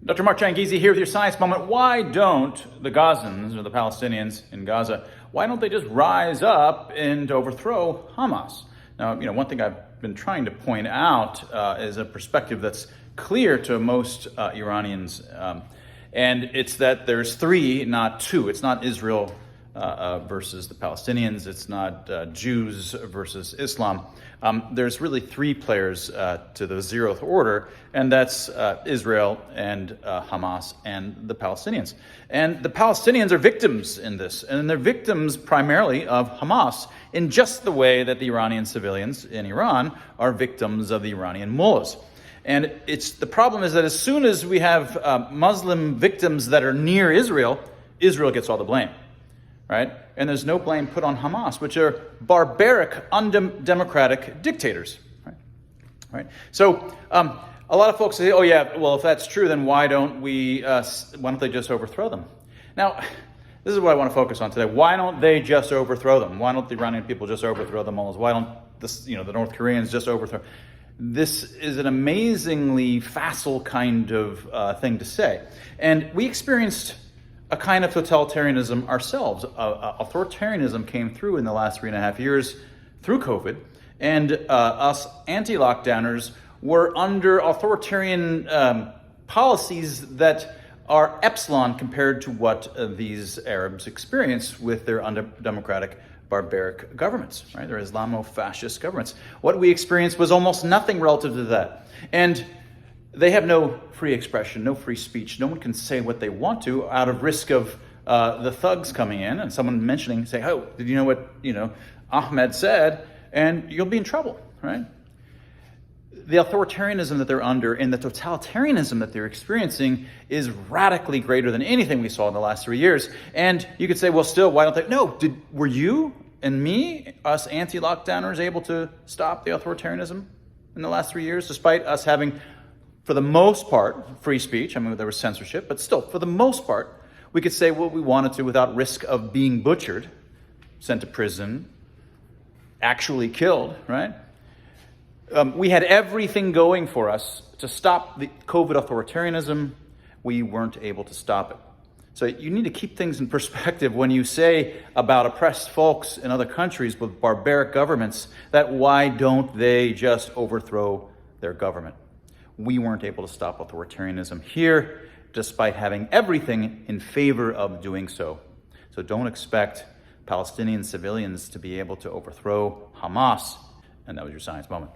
Dr. Mark Changizi here with your Science Moment. Why don't the Gazans, or the Palestinians in Gaza, why don't they just rise up and overthrow Hamas? Now, one thing I've been trying to point out is a perspective that's clear to most Iranians, and it's that there's three, not two. It's not Israel versus the Palestinians. It's not Jews versus Islam. There's really three players to the zeroth order, and that's Israel and Hamas and the Palestinians. And the Palestinians are victims in this, and they're victims primarily of Hamas in just the way that the Iranian civilians in Iran are victims of the Iranian mullahs. And the problem is that as soon as we have Muslim victims that are near Israel, Israel gets all the blame. Right? And there's no blame put on Hamas, which are barbaric, undemocratic dictators. Right? So a lot of folks say, oh yeah, well, if that's true, then why don't they just overthrow them? Now, this is what I want to focus on today. Why don't they just overthrow them? Why don't the Iranian people just overthrow the mullahs? Why don't the North Koreans just overthrow? This is an amazingly facile kind of thing to say. And we experienced a kind of totalitarianism ourselves. Authoritarianism came through in the last 3.5 years through COVID, and us anti-lockdowners were under authoritarian policies that are epsilon compared to what these Arabs experience with their undemocratic, barbaric governments, right? Their Islamo-fascist governments. What we experienced was almost nothing relative to that. And they have no free expression, no free speech. No one can say what they want to out of risk of the thugs coming in and someone say, oh, did you know what, Ahmed said? And you'll be in trouble, right? The authoritarianism that they're under and the totalitarianism that they're experiencing is radically greater than anything we saw in the last 3 years. And you could say, well, still, why don't they? No, were you and me, us anti-lockdowners, able to stop the authoritarianism in the last 3 years, despite us having, for the most part, free speech? I mean, there was censorship, but still, for the most part, we could say what we wanted to without risk of being butchered, sent to prison, actually killed, right? We had everything going for us to stop the COVID authoritarianism. We weren't able to stop it. So you need to keep things in perspective when you say about oppressed folks in other countries with barbaric governments that why don't they just overthrow their government? We weren't able to stop authoritarianism here, despite having everything in favor of doing so. So don't expect Palestinian civilians to be able to overthrow Hamas. And that was your Science Moment.